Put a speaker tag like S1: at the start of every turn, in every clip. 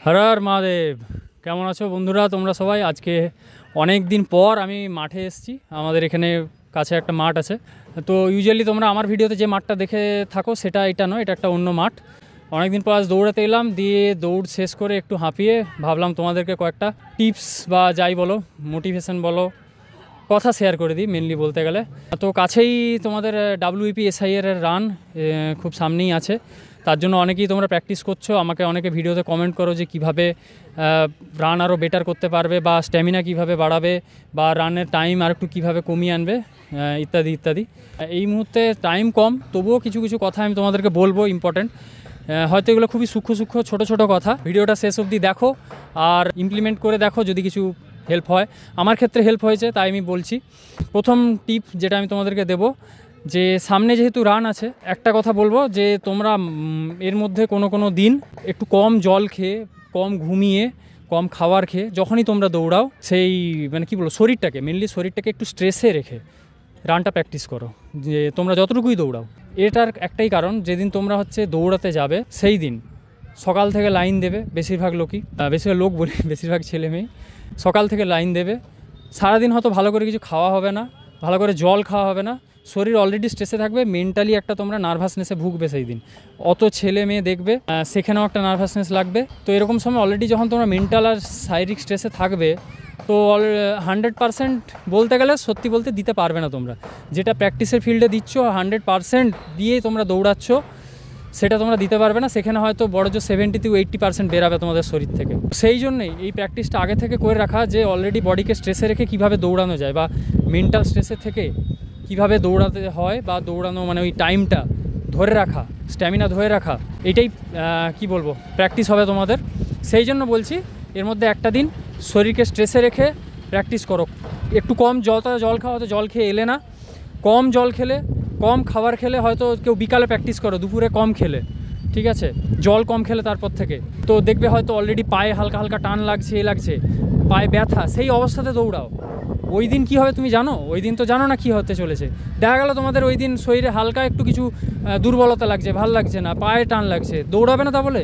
S1: হর হর মহাদেব। কেমন আছো বন্ধুরা তোমরা সবাই? আজকে অনেক দিন পর আমি মাঠে এসেছি। আমাদের এখানে কাছে একটা মাঠ আছে। তো ইউজুয়ালি তোমরা আমার ভিডিওতে যে মাঠটা দেখে থাকো সেটা এটা নয়, এটা একটা অন্য মাঠ। অনেক দিন পর আজ দৌড়াতে এলাম, দিয়ে দৌড় শেষ করে একটু হাঁপিয়ে ভাবলাম তোমাদেরকে কয়েকটা টিপস বা যাই বলো, মোটিভেশন বলো, কথা শেয়ার করে দিই মেনলি বলতে গেলে। তো কাছেই তোমাদের WEPSI এর রান খুব সামনেই আছে, তার জন্য অনেকেই তোমরা প্র্যাকটিস করছো। আমাকে অনেকে ভিডিওতে কমেন্ট করো যে কীভাবে রান আরও বেটার করতে পারবে, বা স্ট্যামিনা কীভাবে বাড়াবে, বা রানের টাইম আর একটু কীভাবে কমিয়ে আনবে, ইত্যাদি ইত্যাদি। এই মুহূর্তে টাইম কম, তবুও কিছু কিছু কথা আমি তোমাদেরকে বলবো ইম্পর্টেন্ট। হয়তো এগুলো খুবই সূক্ষ্ম ছোটো ছোটো কথা। ভিডিওটা শেষ অবধি দেখো আর ইমপ্লিমেন্ট করে দেখো, যদি কিছু হেল্প হয়। আমার ক্ষেত্রে হেল্প হয়েছে তাই আমি বলছি। প্রথম টিপ যেটা আমি তোমাদেরকে দেবো, যে সামনে যেহেতু রান আছে, একটা কথা বলবো যে তোমরা এর মধ্যে কোনো দিন একটু কম জল খেয়ে, কম ঘুমিয়ে, কম খাবার খেয়ে যখনই তোমরা দৌড়াও, সেই মানে কী বলবো, মেনলি শরীরটাকে একটু স্ট্রেসে রেখে রানটা প্র্যাকটিস করো, যে তোমরা যতটুকুই দৌড়াও। এটার একটাই কারণ, যেদিন তোমরা দৌড়াতে যাবে সেই দিন সকাল থেকে লাইন দেবে বেশিরভাগ বেশিরভাগ ছেলে মেয়ে সকাল থেকে লাইন দেবে। সারাদিন হয়তো ভালো করে কিছু খাওয়া হবে না, ভালো করে জল খাওয়া হবে না, শরীর অলরেডি স্ট্রেসে থাকবে, মেন্টালি একটা তোমরা নার্ভাসনেসে ভুগবে সেই দিন। অত ছেলে মেয়ে দেখবে, সেখানেও একটা নার্ভাসনেস লাগবে। তো এরকম সময় অলরেডি যখন তোমরা মেন্টাল আর শারীরিক স্ট্রেসে থাকবে, তো 100% বলতে গেলে সত্যি বলতে দিতে পারবে না তোমরা। যেটা প্র্যাকটিসের ফিল্ডে দিচ্ছ 100% দিয়ে তোমরা দৌড়াচ্ছ, সেটা তোমরা দিতে পারবে না। সেখানে হয়তো বড় যে 70 থেকে 80% বেরাবে তোমাদের শরীর থেকে। সেই জন্যই এই প্র্যাকটিসটা আগে থেকে করে রাখা, যে অলরেডি বডিকে স্ট্রেসে রেখে কীভাবে দৌড়ানো যায়, বা মেন্টাল স্ট্রেসের থেকে কীভাবে দৌড়াতে হয়, বা দৌড়ানো মানে ওই টাইমটা ধরে রাখা, স্ট্যামিনা ধরে রাখা, এটাই কি বলবো, প্র্যাকটিস হবে তোমাদের। সেই জন্য বলছি, এর মধ্যে একটা দিন শরীরকে স্ট্রেসে রেখে প্র্যাকটিস করো। একটু কম জল খাওয়া, হয়তো জল খেয়ে এলে না, কম জল খেলে, কম খাবার খেলে, হয়তো কেউ বিকালে প্র্যাকটিস করো, দুপুরে কম খেলে, ঠিক আছে, জল কম খেলে তারপর থেকে, তো দেখবে হয়তো অলরেডি পায়ে হালকা হালকা টান লাগছে, পায়ে ব্যথা, সেই অবস্থাতে দৌড়াও। ওই দিন কী হবে তুমি জানো? ওই দিন তো জানো না কী হতে চলেছে। দেখা গেলো তোমাদের ওই দিন শরীরে হালকা একটু কিছু দুর্বলতা লাগছে, ভাল লাগছে না, পায়ে টান লাগছে, দৌড়াবে না তা বলে?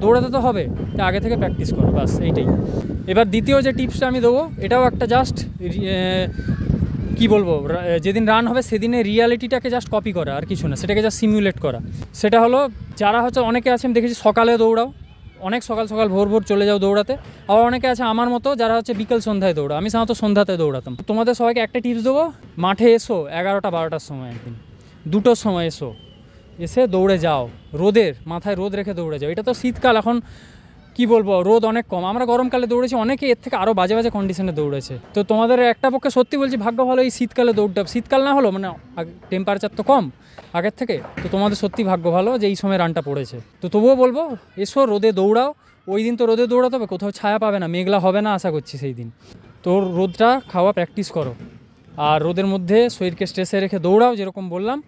S1: দৌড়াতে তো হবে, তা আগে থেকে প্র্যাকটিস করো, বাস এইটাই। এবার দ্বিতীয় যে টিপসটা আমি দেবো, এটাও একটা জাস্ট কি বলবো, যেদিন রান হবে সেদিনে রিয়ালিটিটাকে জাস্ট কপি করা, আর কিছু না, সেটাকে জাস্ট সিমিউলেট করা। সেটা হলো, যারা অনেকে আছে আমি দেখেছি সকালে দৌড়াও, অনেক সকাল ভোর চলে যাও দৌড়াতে। আবার অনেকে আছে আমার মতো, যারা বিকেল সন্ধ্যায় দৌড়া। আমি সাধারণত সন্ধ্যাতে দৌড়াতাম। তোমাদের সবাইকে একটা টিপস দেবো, মাঠে এসো 11টা-12টার সময়, একদিন 2টোর সময় এসে দৌড়ে যাও। মাথায় রোদ রেখে দৌড়ে যাও। এটা তো শীতকাল, এখন কি বলবো, রোদ অনেক কম। আমরা গরমকালে দৌড়েছি, অনেকে এর থেকে আরও বাজে কন্ডিশনে দৌড়েছে। তো তোমাদের একটা পক্ষে সত্যি বলছি, ভাগ্য ভালো এই শীতকালে দৌড়টা, শীতকাল না হলো মানে টেম্পারেচার তো কম আগের থেকে, তো তোমাদের সত্যি ভাগ্য ভালো যে এই সময় রানটা পড়েছে। তো তবুও বলবো, এসো রোদে দৌড়াও। ওই দিন তো রোদে দৌড়াতে হবে, কোথাও ছায়া পাবে না, মেঘলা হবে না আশা করছি সেই দিন। তো রোদটা খাওয়া প্র্যাকটিস করো, আর রোদের মধ্যে শরীরকে স্ট্রেসে রেখে দৌড়াও, যেরকম বললাম।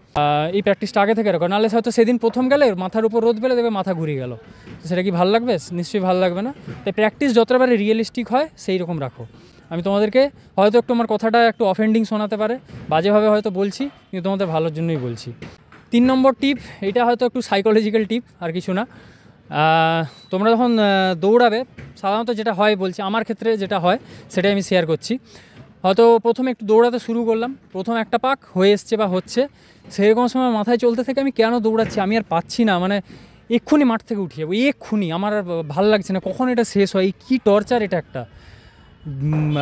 S1: এই প্র্যাকটিসটা আগে থেকে রাখো, নাহলে হয়তো সেদিন প্রথম গেলে মাথার উপর রোদ পেলে দেবে মাথা ঘুরিয়ে গেল, সেটা কি ভালো লাগবে? নিশ্চয়ই ভালো লাগবে না। তাই প্র্যাকটিস যতবারে রিয়েলিস্টিক হয় সেই রকম রাখো। আমি তোমাদেরকে হয়তো একটু আমার কথাটা একটু অফেন্ডিং শোনাতে পারে, বাজেভাবে হয়তো বলছি, কিন্তু তোমাদের ভালোর জন্যই বলছি। 3 নম্বর টিপ, এটা হয়তো একটু সাইকোলজিক্যাল টিপ, আর কিছু না। তোমরা যখন দৌড়াবে, সাধারণত যেটা হয় বলছি, আমার ক্ষেত্রে যেটা হয় সেটাই আমি শেয়ার করছি। হয়তো প্রথমে একটু দৌড়াতে শুরু করলাম, প্রথম একটা পাক হয়ে এসছে বা হচ্ছে, সেরকম সময় মাথায় চলতে থেকে আমি কেন দৌড়াচ্ছি, আমি আর পাচ্ছি না, মানে এক্ষুনি মাঠ থেকে উঠে যাবো, এক্ষুনি, আমার আর ভালো লাগছে না, কখন এটা শেষ হয়, কী টর্চার এটা একটা।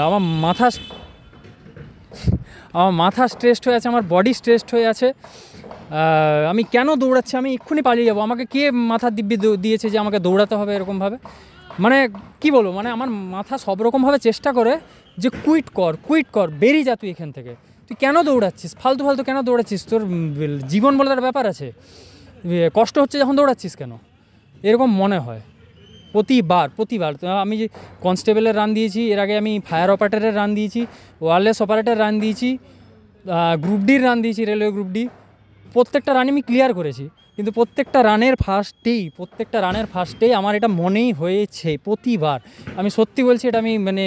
S1: আমার মাথা স্ট্রেসড হয়ে আছে, আমার বডি স্ট্রেসড হয়ে আছে। আমি কেন দৌড়াচ্ছি, আমি এক্ষুনি পালিয়ে যাবো, আমাকে কে মাথা দিব্যি দিয়েছে যে আমাকে দৌড়াতে হবে এরকমভাবে? মানে কি বলবো, মানে আমার মাথা সব রকমভাবে চেষ্টা করে যে কুইট কর, বেরিয়ে যা তুই এখান থেকে, তুই কেন দৌড়াচ্ছিস, ফালতু কেন দৌড়াচ্ছিস, তোর জীবন বলে তার ব্যাপার আছে, কষ্ট হচ্ছে যখন দৌড়াচ্ছিস কেন, এরকম মনে হয় প্রতিবার। আমি যে কনস্টেবলের রান দিয়েছি, এর আগে আমি ফায়ার অপারেটরের রান দিয়েছি, ওয়্যারলেস অপারেটর রান দিয়েছি, গ্রুপ ডির রান দিয়েছি, রেলওয়ে গ্রুপ ডি, প্রত্যেকটা রান আমি ক্লিয়ার করেছি। কিন্তু প্রত্যেকটা রানের ফার্স্টেই আমার এটা মনেই হয়েছে প্রতিবার। আমি সত্যি বলছি, এটা আমি মানে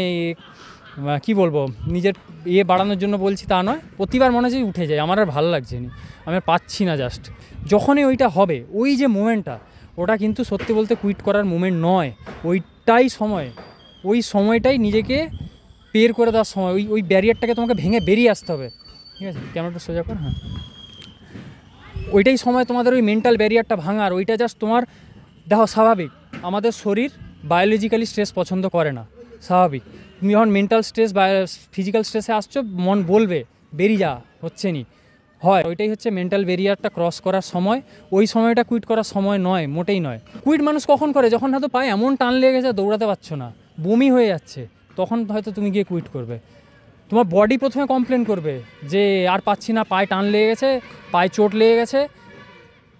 S1: কি বলবো, নিজের বাড়ানোর জন্য বলছি তা নয়, প্রতিবার মনে হচ্ছে উঠে যায়, আমার আর ভালো লাগছে না, আমি আর পাচ্ছি না। জাস্ট যখনই ওইটা হবে, ওই যে মোমেন্টটা, ওটা কিন্তু সত্যি বলতে কুইট করার মোমেন্ট নয়, ওই ওইটাই সময়, ওই সময়টাই নিজেকে পের করে দেওয়ার সময়, ওই ব্যারিয়ারটাকে তোমাকে ভেঙে বেরিয়ে আসতে হবে, ঠিক আছে? ক্যামেরাটা সোজা কর। হ্যাঁ, ওইটাই সময় তোমাদের ওই মেন্টাল ব্যারিয়ারটা ভাঙার। ওইটা জাস্ট তোমার দেখো, স্বাভাবিক আমাদের শরীর বায়োলজিক্যালি স্ট্রেস পছন্দ করে না, স্বাভাবিক। তুমি যখন মেন্টাল স্ট্রেস বা ফিজিক্যাল স্ট্রেসে আসছো, মন বলবে বেরিয়ে যা, হচ্ছে নি হয়। ওইটাই হচ্ছে মেন্টাল ব্যারিয়ারটা ক্রস করার সময়। ওই সময়টা কুইট করার সময় নয়, মোটেই নয়। কুইট মানুষ কখন করে? যখন হয়তো পায়ে এমন টান লেগে গেছে, দৌড়াতে পারছো না, বমি হয়ে যাচ্ছে, তখন হয়তো তুমি গিয়ে কুইট করবে। তোমার বডি প্রথমে কমপ্লেন করবে যে আর পাচ্ছি না, পায়ে টান লেগে গেছে, পায়ে চোট লেগে গেছে,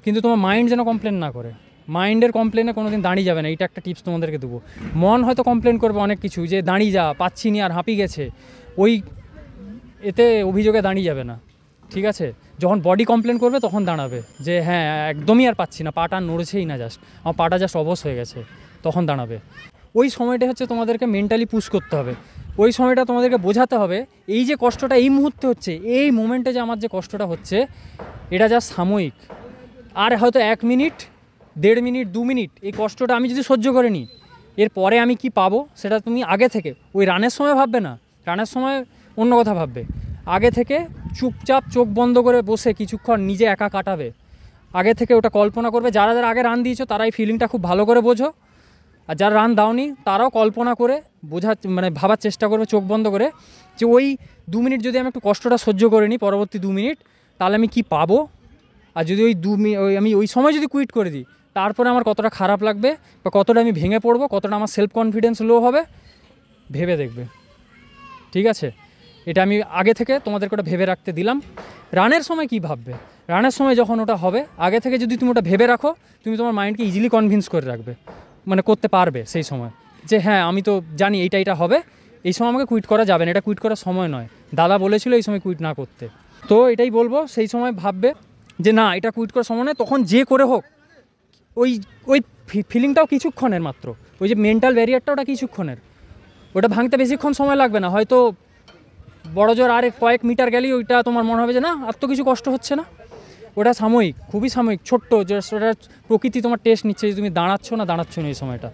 S1: কিন্তু তোমার মাইন্ড যেন কমপ্লেন না করে। মাইন্ডের কমপ্লেনে কোনো দিন দাঁড়িয়ে যাবে না, এইটা একটা টিপস তোমাদেরকে দেবো। মন হয়তো কমপ্লেন করবে অনেক কিছু, যে দাঁড়িয়ে যা, পাচ্ছি নি, আর হাঁপিয়ে গেছে, ওই এতে অভিযোগে দাঁড়িয়ে যাবে না, ঠিক আছে? যখন বডি কমপ্লেন করবে তখন দাঁড়াবে, যে হ্যাঁ একদমই আর পাচ্ছি না, পাটা নড়ছেই না, জাস্ট আমার পাটা জাস্ট অবশ হয়ে গেছে, তখন দাঁড়াবে। ওই সময়টা হচ্ছে তোমাদেরকে মেন্টালি পুশ করতে হবে। ওই সময়টা তোমাদেরকে বোঝাতে হবে এই যে কষ্টটা এই মুহূর্তে হচ্ছে, এই মোমেন্টে যে আমার যে কষ্টটা হচ্ছে, এটা জাস্ট সাময়িক। আর হয়তো 1 মিনিট, 1.5 মিনিট, 2 মিনিট এই কষ্টটা আমি যদি সহ্য করে নিই, এরপরে আমি কি পাবো সেটা তুমি আগে থেকে, ওই রানের সময় ভাববে না, রানের সময় অন্য কথা ভাববে। আগে থেকে চুপচাপ চোখ বন্ধ করে বসে কিছুক্ষণ নিজে একা কাটাবে, আগে থেকে ওটা কল্পনা করবে। যারা যারা আগে রান দিয়েছো তারা এই ফিলিংটা খুব ভালো করে বোঝো, আর যারা রান দাওনি তারাও কল্পনা করে বোঝার, মানে ভাবার চেষ্টা করবে চোখ বন্ধ করে, যে ওই 2 মিনিট যদি আমি একটু কষ্টটা সহ্য করে নিই, পরবর্তী 2 মিনিট, তাহলে আমি কি পাবো। আর যদি ওই আমি ওই সময় যদি কুইট করে দিই, তারপরে আমার কতটা খারাপ লাগবে, বা কতটা আমি ভেঙে পড়বো, কতটা আমার সেলফ কনফিডেন্স লো হবে, ভেবে দেখবে, ঠিক আছে? এটা আমি আগে থেকে তোমাদেরকে ওটা ভেবে রাখতে দিলাম। রানের সময় কি ভাববে? রানের সময় যখন ওটা হবে, আগে থেকে যদি তুমি ওটা ভেবে রাখো, তুমি তোমার মাইন্ডকে ইজিলি কনভিন্স করে রাখবে, মানে করতে পারবে সেই সময়, যে হ্যাঁ আমি তো জানি এটা হবে, এই সময় আমাকে কুইট করা যাবে না, এটা কুইট করার সময় নয়, দাদা বলেছিল এই সময় কুইট না করতে। তো এটাই বলবো, সেই সময় ভাববে যে না, এটা কুইট করার সময় নয়, তখন যে করে হোক ওই ওই ফিলিংটাও কিছুক্ষণের মাত্র, ওই যে মেন্টাল ব্যারিয়ারটা ওটা কিছুক্ষণের, ওটা ভাঙতে বেশিক্ষণ সময় লাগবে না। হয়তো বড় জোর আর কয়েক মিটার গেলেই ওইটা তোমার মনে হবে যে না, আর তো কিছু কষ্ট হচ্ছে না। ওটা সাময়িক, খুবই সাময়িক, ছোট্ট, যে ওটা প্রকৃতি তোমার টেস্ট নিচ্ছে যে তুমি দাঁড়াচ্ছ না এই সময়টা।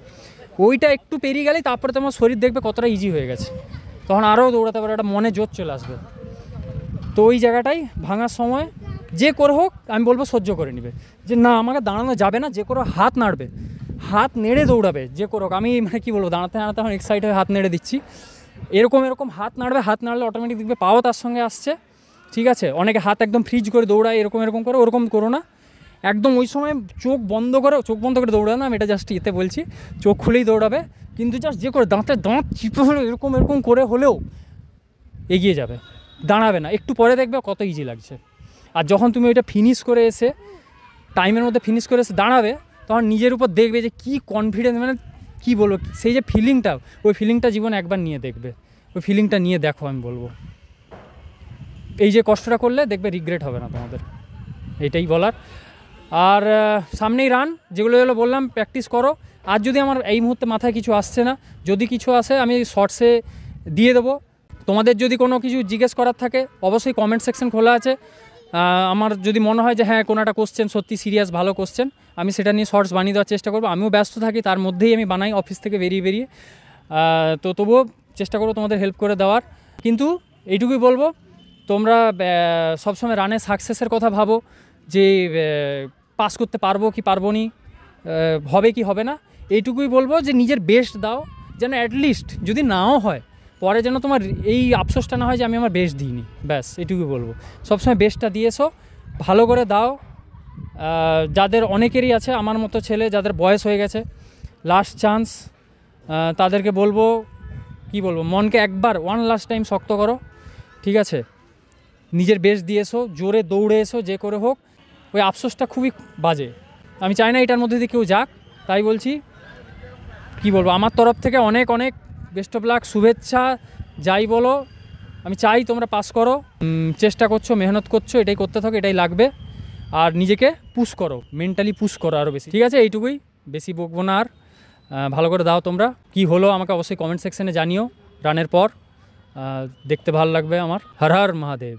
S1: ওইটা একটু পেরিয়ে গেলেই তারপরে তোমার শরীর দেখবে কতটা ইজি হয়ে গেছে, তখন আরও দৌড়াতে পারে, একটা মনে জোর চলে আসবে। তো ওই জায়গাটাই ভাঙার সময় যে করে হোক আমি বলবো সহ্য করে নেবে, যে না আমাকে দাঁড়ানো যাবে না, যে করে হাত নাড়বে, হাত নেড়ে দৌড়াবে, যে করে হোক। আমি মানে কী বলবো, দাঁড়াতে এখন এক্সাইট হয়ে হাত নেড়ে দিচ্ছি, এরকম হাত নাড়বে, হাত নাড়লে অটোমেটিক দেখবে পাও তার সঙ্গে আসছে, ঠিক আছে? অনেকে হাত একদম ফ্রিজ করে দৌড়ায়, এরকম করে, ওরকম করো না। একদম ওই সময় চোখ বন্ধ করে দৌড়াবে না, আমি এটা জাস্ট এতে বলছি, চোখ খুলেই দৌড়াবে, কিন্তু জাস্ট যে করে দাঁত চিপে হলে এরকম করে হলেও এগিয়ে যাবে, দাঁড়াবে না। একটু পরে দেখবে কত ইজি লাগছে। আর যখন তুমি ওইটা ফিনিশ করে এসে, টাইমের মধ্যে ফিনিশ করে এসে দাঁড়াবে, তখন নিজের উপর দেখবে যে কী কনফিডেন্স, মানে কী বলবো, সেই যে ফিলিংটা, ওই ফিলিংটা জীবনে একবার নিয়ে দেখবে, ওই ফিলিংটা নিয়ে দেখো, আমি বলবো এই যে কষ্টটা করলে দেখবে রিগ্রেট হবে না তোমাদের, এইটাই বলার। আর সামনেই রান, যেগুলো বললাম প্র্যাকটিস করো। আর যদি আমার এই মুহূর্তে মাথায় কিছু আসছে না, যদি কিছু আসে আমি শর্টসে দিয়ে দেবো। তোমাদের যদি কোনো কিছু জিজ্ঞেস করার থাকে অবশ্যই কমেন্ট সেকশন খোলা আছে। আমার যদি মনে হয় যে হ্যাঁ কোনো একটা কোশ্চেন সত্যি সিরিয়াস ভালো কোশ্চেন, আমি সেটা নিয়ে শর্টস বানিয়ে দেওয়ার চেষ্টা করবো। আমিও ব্যস্ত থাকি, তার মধ্যেই আমি বানাই অফিস থেকে বেরিয়ে। তো তবুও চেষ্টা করবো তোমাদের হেল্প করে দেওয়ার। কিন্তু এইটুকুই বলবো, তোমরা সবসময় রানে সাকসেসের কথা ভাবো, যে পাস করতে পারবো কি পারবো নি, হবে কি হবে না। এইটুকুই বলবো যে নিজের বেস্ট দাও, যেন অ্যাটলিস্ট যদি নাও হয় পরে যেন তোমার এই আফসোসটা না হয় যে আমি আমার বেস্ট দিইনি। ব্যাস এটুকুই বলবো, সবসময় বেস্টটা দিয়ে এসো, ভালো করে দাও। যাদের অনেকেরই আছে আমার মতো ছেলে, যাদের বয়স হয়ে গেছে, লাস্ট চান্স, তাদেরকে বলবো, কি বলবো, মনকে একবার ওয়ান লাস্ট টাইম শক্ত করো, ঠিক আছে? নিজের বেস্ট দিয়ে এসো, জোরে দৌড়ে এসো, যে করে হোক। ওই আফসোসটা খুবই বাজে, আমি চাই না এটার মধ্যে দিয়ে কেউ যাক। তাই বলছি, কি বলবো, আমার তরফ থেকে অনেক বেস্ট অফ লাক, শুভেচ্ছা, যাই বলো। আমি চাই তোমরা পাস করো, চেষ্টা করছো, মেহনত করছো, এটাই করতে থাকো, এটাই লাগবে। আর নিজেকে পুশ করো, মেন্টালি পুশ করো আরও বেশি, ঠিক আছে? এইটুকুই, বেশি বকবো না আর। ভালো করে দাও তোমরা, কি হলো আমাকে অবশ্যই কমেন্ট সেকশনে জানিও রানের পর, দেখতে ভালো লাগবে আমার। হর হর মহাদেব।